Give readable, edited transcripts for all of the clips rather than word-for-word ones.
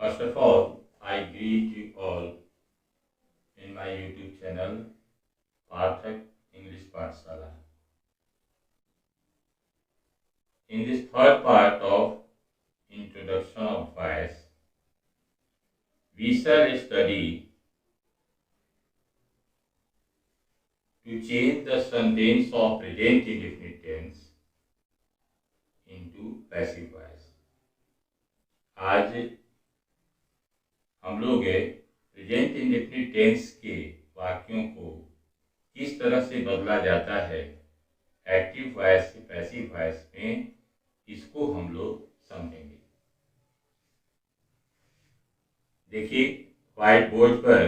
First of all, I greet you all in my YouTube channel, Parthak English Pathshala. In this third part of Introduction of Voice, we shall study to change the sentence of present indefinite tense into passive voice. आज हम लोग present indefinite tense के वाक्यों को किस तरह से बदला जाता है एक्टिव वॉइस से पैसिव वॉइस में, इसको हम लोग समझेंगे। देखिए व्हाइट बोर्ड पर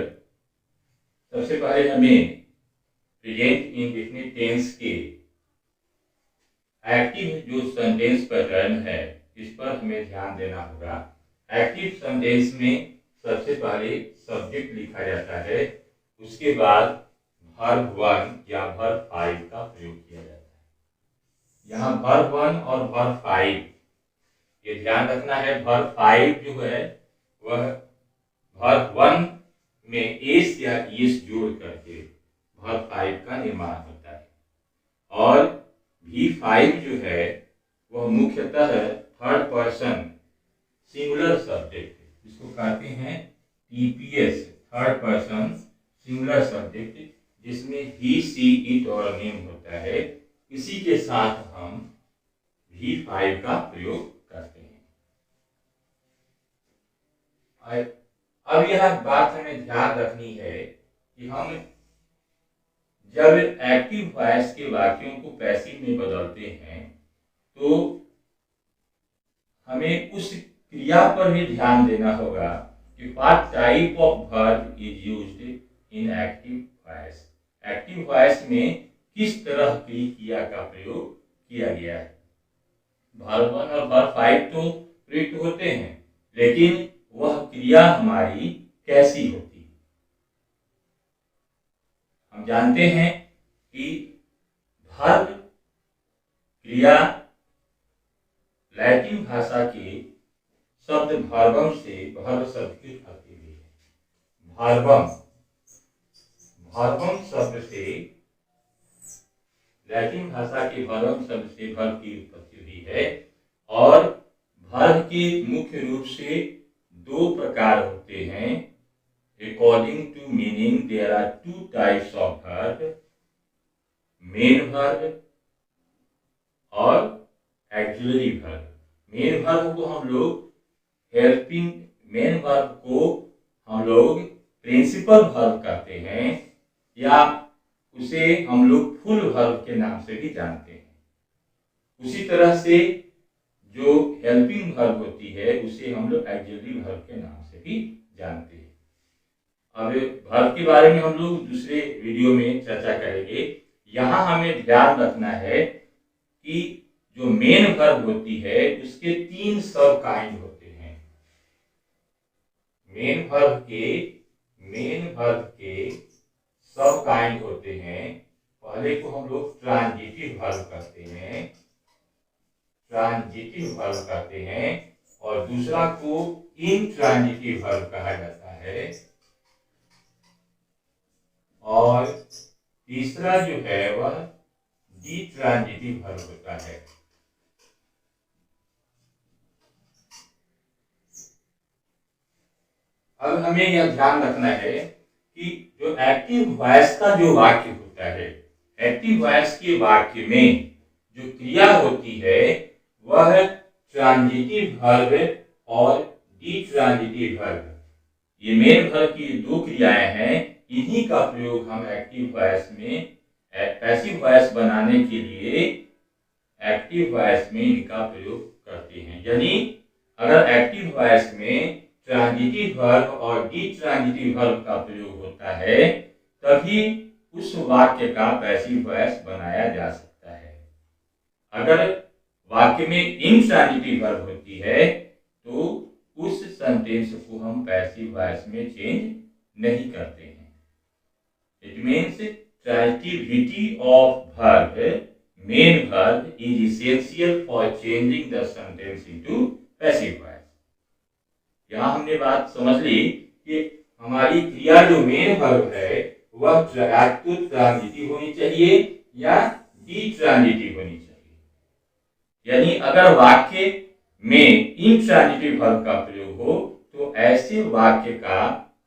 सबसे पहले हमें प्रेजेंट इंडेफिनिट टेंस के एक्टिव जो सेंटेंस पैटर्न है इस पर हमें ध्यान देना होगा। एक्टिव सेंटेंस में सबसे पहले सब्जेक्ट लिखा जाता है, उसके बाद वर्ब 1 या वर्ब 5 का प्रयोग किया जाता है। यहाँ वर्ब 1 और वर्ब 5 ये ध्यान रखना है। वर्ब 5 जो है वह वर्ब 1 में एस या ईएस जोड़ करके वर्ब 5 का निर्माण होता है, और V5 जो है वह मुख्यतः थर्ड पर्सन सिंगुलर सब्जेक्ट, जिसको कहते हैं TPS, third person singular subject, जिसमें ही, सी, इट और नेम होता है। इसी के साथ हम V5 का प्रयोग करते हैं। अब यह बात हमें ध्यान रखनी है कि हम जब एक्टिव वॉइस के वाक्यों को पैसिव में बदलते हैं तो हमें उस क्रिया पर भी ध्यान देना होगा कि what type of verb is used in active voice. Active voice में किस तरह की क्रिया का प्रयोग किया गया है। वर्ब 1 और वर्ब 5 तो प्रयुक्त होते हैं, लेकिन वह क्रिया हमारी कैसी होती है। हम जानते हैं कि वर्ब क्रिया लैटिन भाषा के शब्द वर्बम से वर्ब शब्द की उत्पत्ति हुई है। वर्बम शब्द से, लैटिन भाषा के वर्बम शब्द से वर्ब की उत्पत्ति हुई है, और वर्ब के मुख्य रूप से दो प्रकार होते हैं। According to meaning, there are two types of verb, main verb और auxiliary verb। मेन वर्ब को हम लोग हेल्पिंग, मेन वर्ब को हम लोग प्रिंसिपल वर्ब कहते हैं, या उसे हम लोग फुल वर्ब के नाम से भी जानते हैं। उसी तरह से जो हेल्पिंग वर्ब होती है उसे हम लोग ऑक्सिलरी वर्ब के नाम से भी जानते हैं। अब वर्ब के बारे में हम लोग दूसरे वीडियो में चर्चा करेंगे। यहाँ हमें ध्यान रखना है कि जो मेन वर्ब होती है उसके 3 सब काइंड होते हैं। मेन वर्ब के सब काइंड होते हैं। पहले को हम लोग ट्रांजिटिव वर्ब कहते हैं, और दूसरा को इंट्रांजिटिव वर्ब कहा जाता है, और तीसरा जो है वह डिट्रांजिटिव वर्ब होता है। अब हमें यह ध्यान रखना है कि जो एक्टिव वॉइस का जो वाक्य होता है, एक्टिव वॉइस के वाक्य में जो क्रिया होती है वह ट्रांजिटिव वर्ब और डिट्रांजिटिव वर्ब, ये मेन वर्ब की दो क्रियाएं हैं। इन्हीं का प्रयोग हम एक्टिव वॉइस में, पैसिव वॉइस बनाने के लिए एक्टिव वॉइस में इनका प्रयोग करते हैं। यानी अगर एक्टिव वॉइस में ट्रांजिटिव वर्ब और डिट्रांजिटिव वर्ब का प्रयोग होता है तभी उस वाक्य का पैसिव वॉइस बनाया जा सकता है। अगर वाक्य में इंट्रांजिटिव वर्ब होती है तो उस सेंटेंस को हम पैसिव वॉइस में चेंज नहीं करते हैं। It means transitivity of verb, main verb, is essential for changing the sentence into passive voice. यहाँ हमने बात समझ ली कि हमारी क्रिया जो मेन वर्ब है वह तो ट्रांजिटिव होनी चाहिए या डिट्रांजिटिव होनी चाहिए। यानी अगर वाक्य में इंट्रांजिटिव वर्ब का प्रयोग हो तो ऐसे वाक्य का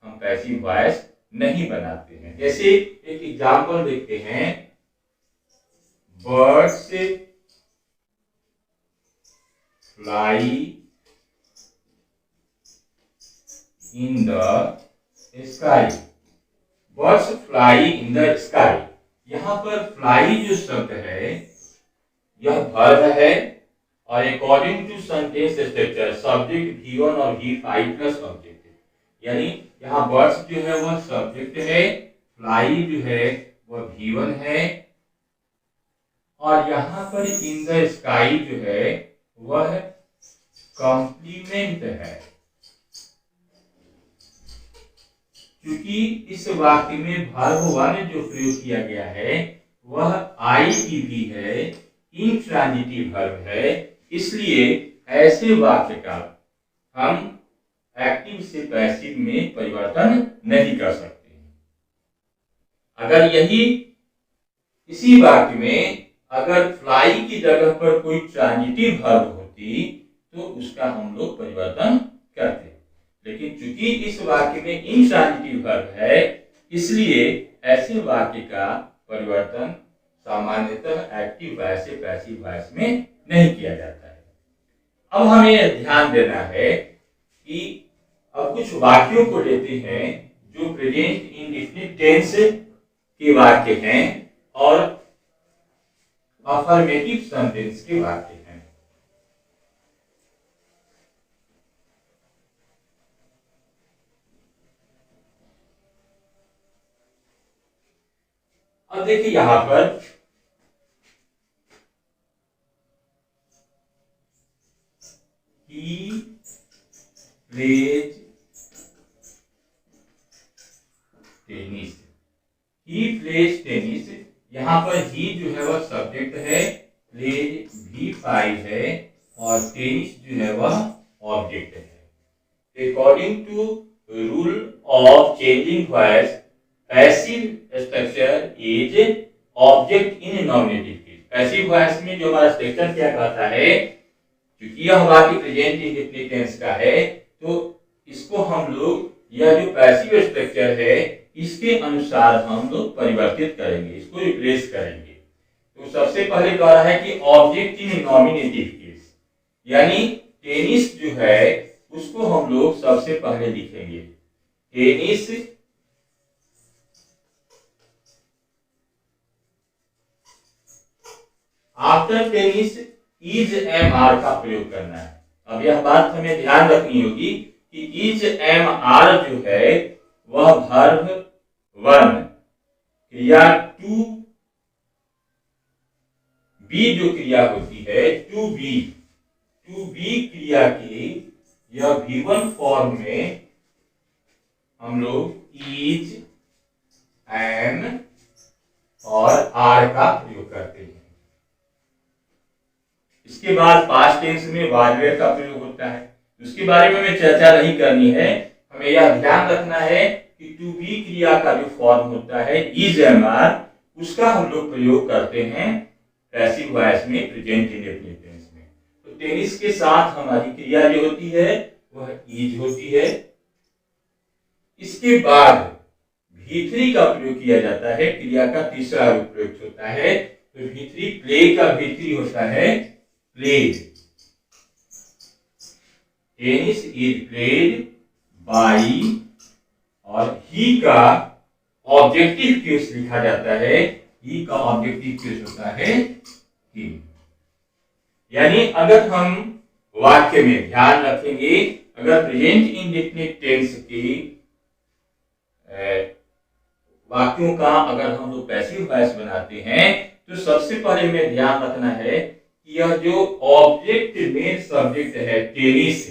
हम पैसिव वॉइस नहीं बनाते हैं। जैसे एक एग्जांपल देखते हैं, birds fly in the sky. Birds fly in the sky. यहां पर फ्लाई जो शब्द है यह वर्ब है और according to sentence structure subject V1 और V5 प्लस ऑब्जेक्ट है। यानी यहाँ बर्ड्स जो है वह सब्जेक्ट है, फ्लाई जो है वह V1 है और यहाँ पर इन द स्काई जो है वह कॉम्प्लीमेंट है। क्योंकि इस वाक्य में वर्ब वन जो प्रयोग किया गया है वह IEV है, इंट्रांजिटिव वर्ब है, इसलिए ऐसे वाक्य का हम एक्टिव से पैसिव में परिवर्तन नहीं कर सकते। अगर इसी वाक्य में अगर फ्लाई की जगह पर कोई ट्रांजिटिव वर्ब होती तो उसका हम लोग परिवर्तन करते, लेकिन चूंकि इस वाक्य में इंट्रांजिटिव वर्ब है इसलिए ऐसे वाक्य का परिवर्तन सामान्यतः एक्टिव वॉइस से पैसिव वॉइस में नहीं किया जाता है। अब हमें ध्यान देना है कि अब कुछ वाक्यों को लेते हैं जो प्रेजेंट इंडेफिनिट टेंस के वाक्य हैं और अफर्मेटिव सेंटेंस के वाक्य हैं। अब देखिए यहां पर he plays tennis. he plays tennis, यहाँ पर he जो है वह सब्जेक्ट है, प्लेज V5 है और टेनिस जो है वह ऑब्जेक्ट है। According to rule of changing voice passive structure is object in nominative case. Passive voice में जो हमारा स्ट्रक्चर क्या कहता है, क्योंकि यह वाक्य प्रेजेंट इंडेफिनिट टेंस का है तो इसको हम लोग यह जो पैसिव स्ट्रक्चर है इसके अनुसार हम लोग परिवर्तित करेंगे, इसको रिप्लेस करेंगे। तो सबसे पहले कह रहा है कि ऑब्जेक्ट इन नॉमिनेटिव केस, यानी टेनिस जो है उसको हम लोग सबसे पहले लिखेंगे tennis after tennis is am are का प्रयोग करना है। अब यह बात हमें ध्यान रखनी होगी कि इज एम आर जो है वह वर्ब वन क्रिया टू बी जो क्रिया होती है टू बी क्रिया की यह V1 फॉर्म में हम लोग इज एम और आर का प्रयोग करते हैं। इसके बाद पास्ट टेंस में वाज वेयर का प्रयोग होता है, उसके बारे में हमें चर्चा नहीं करनी है। हमें यह ध्यान रखना है कि टू बी क्रिया का जो फॉर्म होता है इज एम आर, उसका हम लोग प्रयोग करते हैं पैसिव वॉइस में प्रेजेंट इंडेफिनिट टेंस में। तो टेनिस के साथ हमारी क्रिया जो होती है वह इज होती है। इसके बाद V3 का प्रयोग किया जाता है, क्रिया का तीसरा रूप प्रयुक्त होता है। तो V3 प्ले का V3 होता है played. Tennis is played by और ही का ऑब्जेक्टिव केस लिखा जाता है, ही का ऑब्जेक्टिव केस होता है ही। यानी अगर हम वाक्य में ध्यान रखेंगे, अगर प्रेजेंट इंडेफिनिट टेंस की वाक्यों का अगर हम लोग पैसिव वॉइस बनाते हैं तो सबसे पहले हमें ध्यान रखना है कि यह जो ऑब्जेक्ट मेन सब्जेक्ट है टेनिस,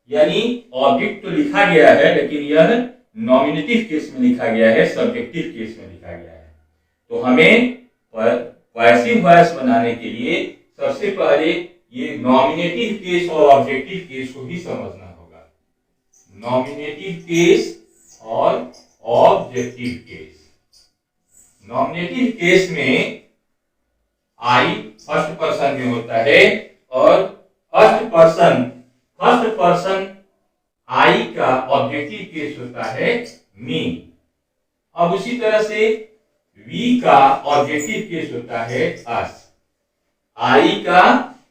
यानी ऑब्जेक्ट तो लिखा गया है लेकिन यह नॉमिनेटिव केस में लिखा गया है, सब्जेक्टिव केस में लिखा गया है। तो हमें पैसिव वॉइस बनाने के लिए सबसे पहले ये नॉमिनेटिव केस और ऑब्जेक्टिव केस को भी समझना होगा। नॉमिनेटिव केस और ऑब्जेक्टिव केस। नॉमिनेटिव केस में आई फर्स्ट पर्सन में होता है और फर्स्ट पर्सन आई का ऑब्जेक्टिव केस होता है मी। अब उसी तरह से वी का ऑब्जेक्टिव केस होता है अस। आई का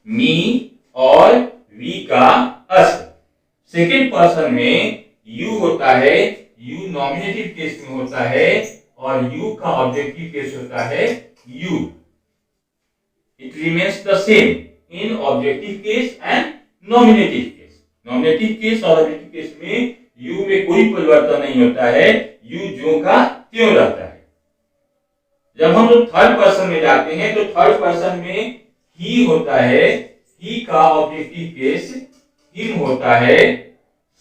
मी और वी का अस। सेकेंड पर्सन में यू होता है, यू नॉमिनेटिव केस में होता है और यू का ऑब्जेक्टिव केस होता है you. It remains the same in objective case and nominative case. Nominative case और ऑब्जेक्टिव केस में यू में कोई परिवर्तन नहीं होता है, यू जो का त्यों रहता है। जब हम लोग थर्ड पर्सन में जाते हैं तो थर्ड पर्सन में ही होता है, ही का ऑब्जेक्टिव केस हिम होता है,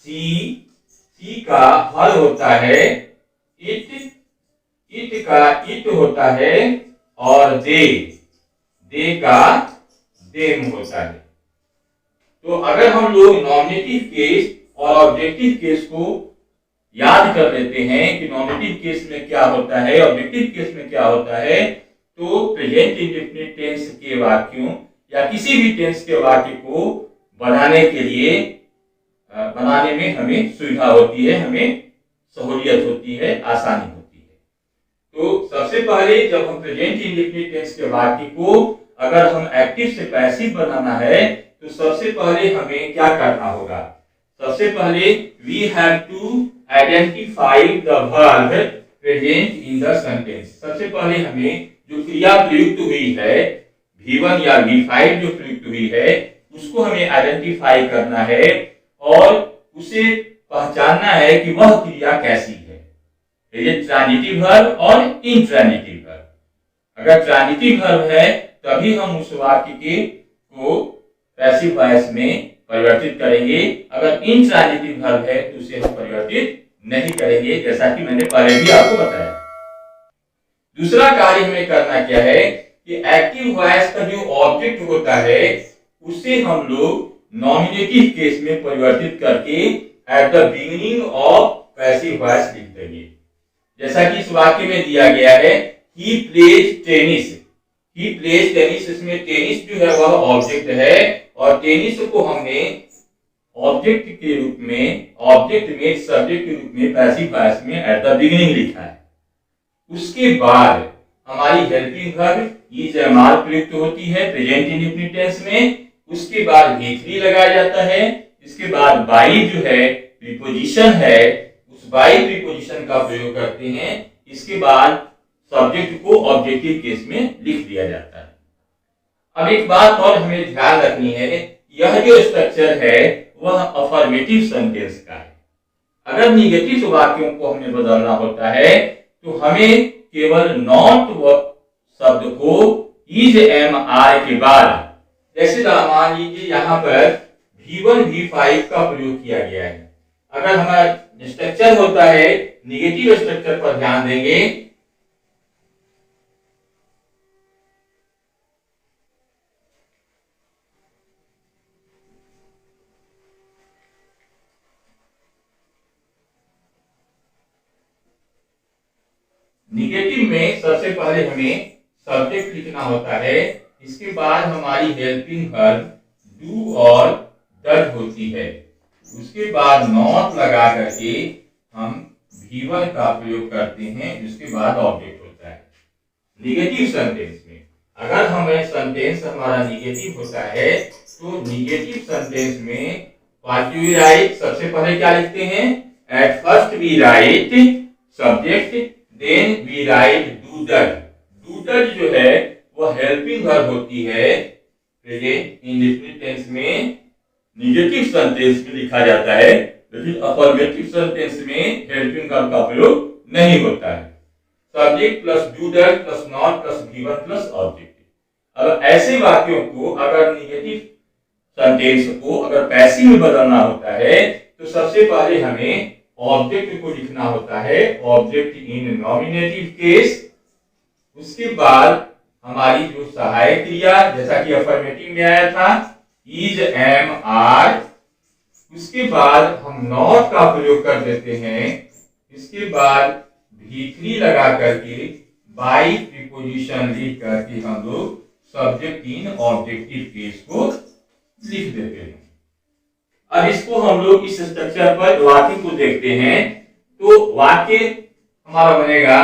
सी का हर होता है, इट का इट होता है और दे का देम होता है। तो अगर हम लोग नॉमिनेटिव केस और ऑब्जेक्टिव केस को याद कर लेते हैं कि नॉमिनेटिव केस में क्या होता है, ऑब्जेक्टिव केस में क्या होता है, तो प्रेजेंट इंडेफिनिट टेंस के वाक्यों या किसी भी टेंस के वाक्य को बनाने के लिए बनाने में हमें सुविधा होती है, हमें सहूलियत होती है, आसानी होती है। तो सबसे पहले जब हम प्रेजेंट इंडेफिनिट टेंस के वाक्य को अगर हम एक्टिव से पैसिव बनाना है तो सबसे पहले हमें क्या करना होगा? सबसे पहले we have to identify the verb present in the sentence. सबसे पहले हमें जो क्रिया प्रयुक्त हुई है, V1 या V5 जो प्रयुक्त हुई है, उसको हमें आइडेंटिफाई करना है और उसे पहचानना है कि वह क्रिया कैसी है। ये ट्रांजिटिव वर्ब और इंट्रांजिटिव वर्ब। अगर ट्रांजिटिव वर्ब है तभी हम उस वाक्य के को पैसिव वॉइस में परिवर्तित करेंगे। अगर इंट्रांजिटिव वर्ब है तो उसे हम परिवर्तित नहीं करेंगे, जैसा कि मैंने पहले भी आपको बताया। दूसरा कार्य हमें करना क्या है कि एक्टिव वॉइस का जो ऑब्जेक्ट होता है उसे हम लोग नॉमिनेटिव केस में परिवर्तित करके eight the beginning of passive voice लिख देंगे। जैसा कि इस वाक्य में दिया गया है, he plays tennis. He plays tennis, इसमें टेनिस जो है वह ऑब्जेक्ट है और टेनिस को हमने ऑब्जेक्ट के रूप में, ऑब्जेक्ट में सब्जेक्ट के रूप में पैसिव वॉइस में एट द बिगिनिंग लिखा है। उसके बाद हमारी helping verb is am are प्रयुक्त होती है प्रेजेंट इंडेफिनिट टेंस में। उसके बाद V3 लगाया जाता है। इसके बाद बाई जो है प्रीपोजिशन है, उस बाई प्रीपोजिशन का प्रयोग करते हैं। इसके बाद सब्जेक्ट को ऑब्जेक्टिव केस में लिख दिया जाता है। अब एक बात और हमें ध्यान रखनी है, यह जो स्ट्रक्चर है वह अफर्मेटिव सेंटेंस का है। अगर निगेटिव वाक्यों को हमें बदलना होता है तो हमें केवल नॉट शब्द को इज एम आर के बाद, जैसे मान लीजिए यहाँ पर V1 V5 का प्रयोग किया गया है। अगर हमारा स्ट्रक्चर होता है, निगेटिव स्ट्रक्चर पर ध्यान देंगे, निगेटिव में सबसे पहले हमें सब्जेक्ट लिखना होता है। इसके बाद हमारी हेल्पिंग वर्ब डू और डज होती है। उसके बाद नॉट लगा करके हम V1 का प्रयोग करते हैं। उसके बाद ऑब्जेक्ट होता है। निगेटिव सेंटेंस में अगर हमें सेंटेंस हमारा निगेटिव होता है तो निगेटिव सेंटेंस में व्हाट डू वी राइट, सबसे पहले क्या लिखते हैं? At first we write subject, then we write do does. Do does जो है वह हेल्पिंग वर्ब होती है। प्रेजेंट इंडेफिनिट टेंस में निगेटिव सेंटेंस में लिखा जाता है, लेकिन अफर्मेटिव सेंटेंस में हेल्पिंग वर्ब का प्रयोग नहीं होता है। Subject plus do does plus not plus V1 plus object. अब ऐसे वाक्यों को अगर निगेटिव सेंटेंस को अगर पैसिव में बदलना होता है तो सबसे पहले हमें ऑब्जेक्ट को लिखना होता है, ऑब्जेक्ट इन नॉमिनेटिव केस। उसके बाद हमारी जो सहायक क्रिया, जैसा कि अफर्मेटिव में आया था, इज एम आर, उसके बाद हम नॉट का प्रयोग कर देते हैं, इसके बाद V3 लगा करके बाई प्रीपोजिशन लिख करके हम लोग सब्जेक्ट इन ऑब्जेक्टिव केस को लिख देते हैं। अब इसको हम लोग इस स्ट्रक्चर पर वाक्य को देखते हैं, तो वाक्य हमारा बनेगा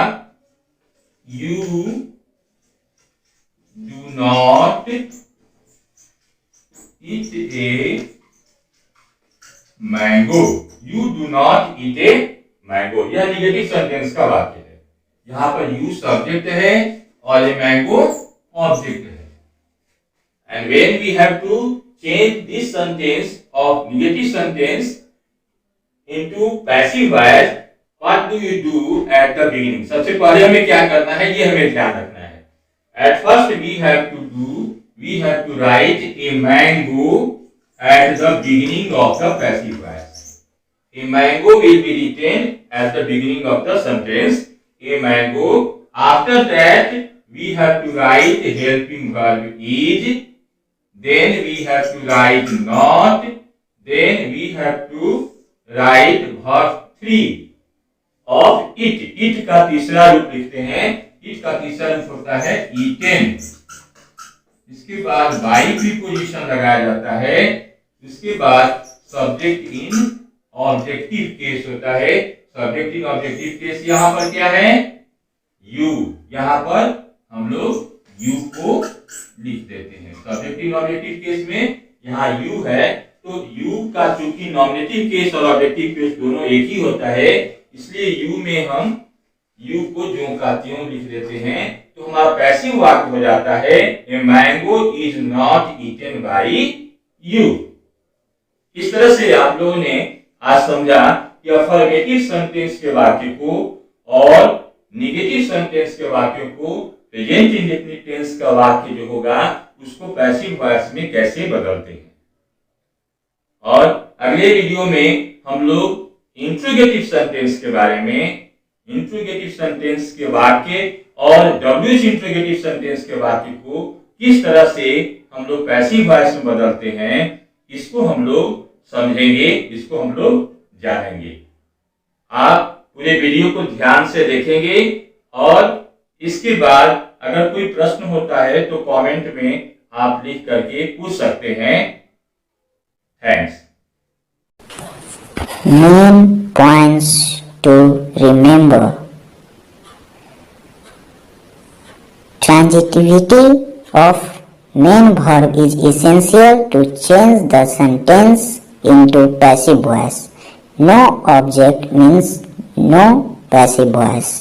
you do not eat a mango, you do not eat a mango, यह निगेटिव सेंटेंस का वाक्य है। यहां पर यू सब्जेक्ट है और ए मैंगो ऑब्जेक्ट है। And when we have to change this sentence of negative sentence into passive voice, what do you do at the beginning? सबसे पहले हमें क्या करना है, ये हमें ध्यान रखना है। At first we have to write a mango at the beginning of the passive voice. A mango will be written at the beginning of the sentence. A mango. After that we have to write a helping verb is. Then we have to write not, then we have to write verb 3 of it. It का तीसरा रूप लिखते हैं, it का तीसरा रूप होता है eaten। इसके बाद by प्रीपोजिशन लगाया जाता है, इसके बाद सब्जेक्ट इन ऑब्जेक्टिव केस होता है। सब्जेक्ट इन ऑब्जेक्टिव केस यहाँ पर क्या है, यू, यहाँ पर हम लोग यू को लिख देते हैं। सब्जेक्टिव नॉमिनेटिव केस में यहाँ यू है, तो यू का चूंकि नॉमिनेटिव केस और ऑब्जेक्टिव केस दोनों एक ही होता है, इसलिए यू में हम यू को ज्यों का त्यों लिख देते हैं, तो हमारा पैसिव वाक्य हो जाता है a mango is not eaten by you. इस तरह से आप लोगों ने आज समझा कि अफर्मेटिव सेंटेंस के वाक्य को और नेगेटिव सेंटेंस के वाक्यों को प्रेजेंट इंडेफिनिट टेंस का वाक्य जो होगा उसको पैसिव वॉइस में कैसे बदलते हैं। और अगले वीडियो में हम लोग इंट्रोगेटिव सेंटेंस के बारे में, इंट्रोगेटिव सेंटेंस के वाक्य और डब्ल्यूएच इंट्रोगेटिव सेंटेंस के वाक्य को किस तरह से हम लोग पैसिव वॉइस में बदलते हैं, इसको हम लोग समझेंगे, इसको हम लोग जानेंगे। आप पूरे वीडियो को ध्यान से देखेंगे और इसके बाद अगर कोई प्रश्न होता है तो कमेंट में आप लिख करके पूछ सकते हैं। Thanks. Main points to remember. Transitivity of main verb is essential to change the sentence into passive voice. No object means no passive voice.